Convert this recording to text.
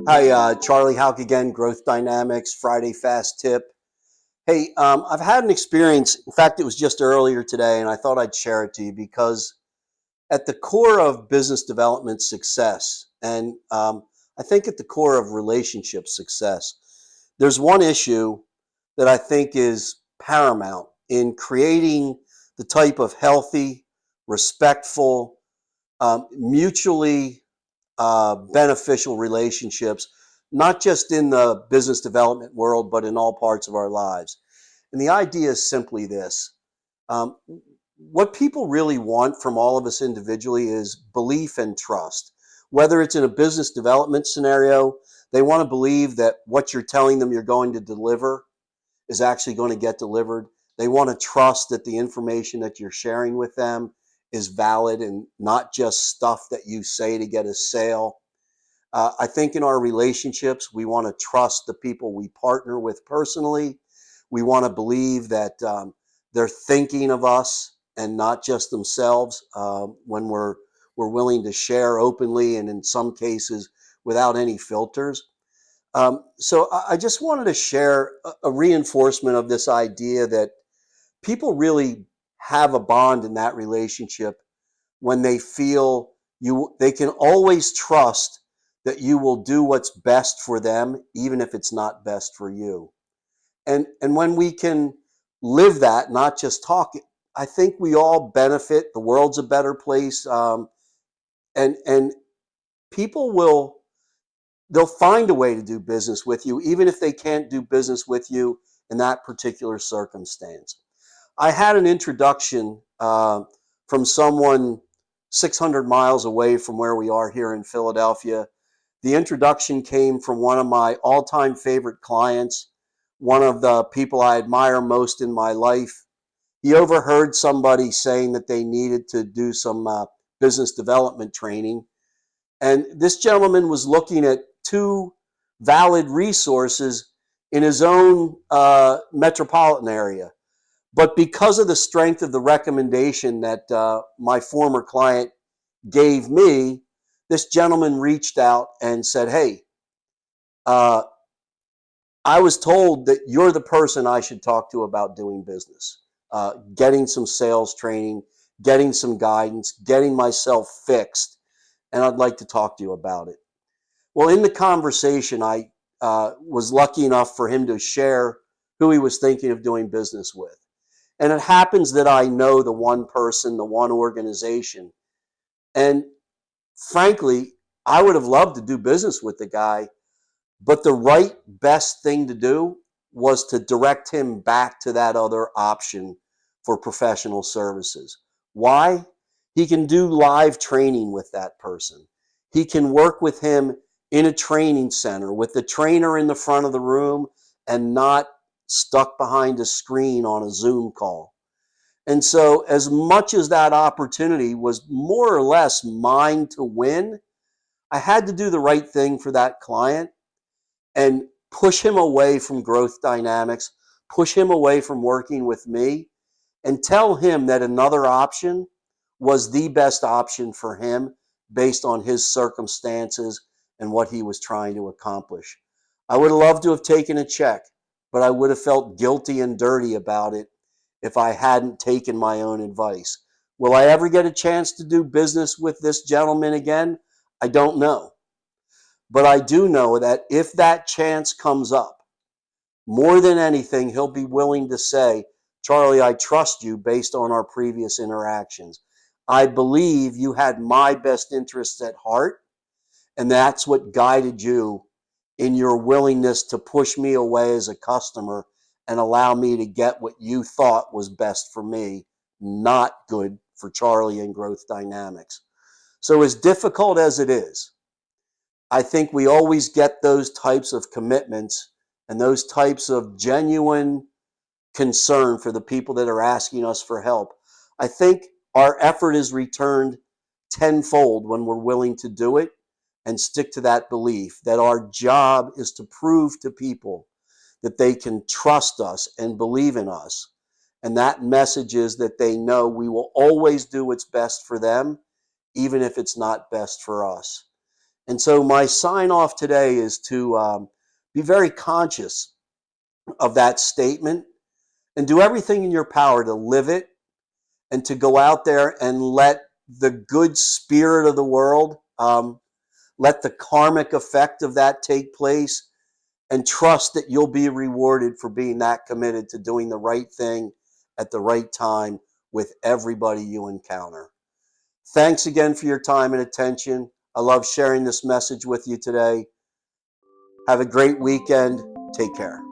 Hi, Charlie Hauck again, Growth Dynamics, Friday Fast Tip. Hey, I've had an experience. In fact, it was just earlier today, and I thought I'd share it to you because at the core of business development success, and I think at the core of relationship success, there's one issue that I think is paramount in creating the type of healthy, respectful, mutually beneficial relationships, not just in the business development world, but in all parts of our lives. And the idea is simply this. Um, what people really want from all of us individually is belief and trust. Whether it's in a business development scenario, they want to believe that what you're telling them you're going to deliver is actually going to get delivered. They want to trust that the information that you're sharing with them is valid and not just stuff that you say to get a sale. I think in our relationships, we want to trust the people we partner with personally. We want to believe that they're thinking of us and not just themselves when we're willing to share openly and in some cases without any filters. So I just wanted to share a reinforcement of this idea that people really have a bond in that relationship when they feel they can always trust that you will do what's best for them, even if it's not best for you. And when we can live that, not just talk it, I think we all benefit. The world's a better place, and people they'll find a way to do business with you, even if they can't do business with you in that particular circumstance. I had an introduction from someone 600 miles away from where we are here in Philadelphia. The introduction came from one of my all-time favorite clients, one of the people I admire most in my life. He overheard somebody saying that they needed to do some business development training. And this gentleman was looking at two valid resources in his own metropolitan area. But because of the strength of the recommendation that my former client gave me, this gentleman reached out and said, hey, uh, I was told that you're the person I should talk to about doing business, getting some sales training, getting some guidance, getting myself fixed, and I'd like to talk to you about it. Well, in the conversation, I was lucky enough for him to share who he was thinking of doing business with. And it happens that I know the one person, the one organization. And frankly, I would have loved to do business with the guy, but the right best thing to do was to direct him back to that other option for professional services. Why? He can do live training with that person. He can work with him in a training center with the trainer in the front of the room and not stuck behind a screen on a Zoom call. And so as much as that opportunity was more or less mine to win, I had to do the right thing for that client and push him away from growth dynamics, push him away from working with me, and tell him that another option was the best option for him based on his circumstances and what he was trying to accomplish. I would have loved to have taken a check, but I would have felt guilty and dirty about it if I hadn't taken my own advice. Will I ever get a chance to do business with this gentleman again? I don't know. But I do know that if that chance comes up, more than anything, he'll be willing to say, Charlie, I trust you based on our previous interactions. I believe you had my best interests at heart, and that's what guided you in your willingness to push me away as a customer and allow me to get what you thought was best for me, not good for Charlie and Growth Dynamics. So as difficult as it is, I think we always get those types of commitments and those types of genuine concern for the people that are asking us for help. I think our effort is returned tenfold when we're willing to do it and stick to that belief that our job is to prove to people that they can trust us and believe in us. And that message is that they know we will always do what's best for them, even if it's not best for us. And so my sign off today is to be very conscious of that statement and do everything in your power to live it and to go out there and let the good spirit of the world, let the karmic effect of that take place, and trust that you'll be rewarded for being that committed to doing the right thing at the right time with everybody you encounter. Thanks again for your time and attention. I love sharing this message with you today. Have a great weekend. Take care.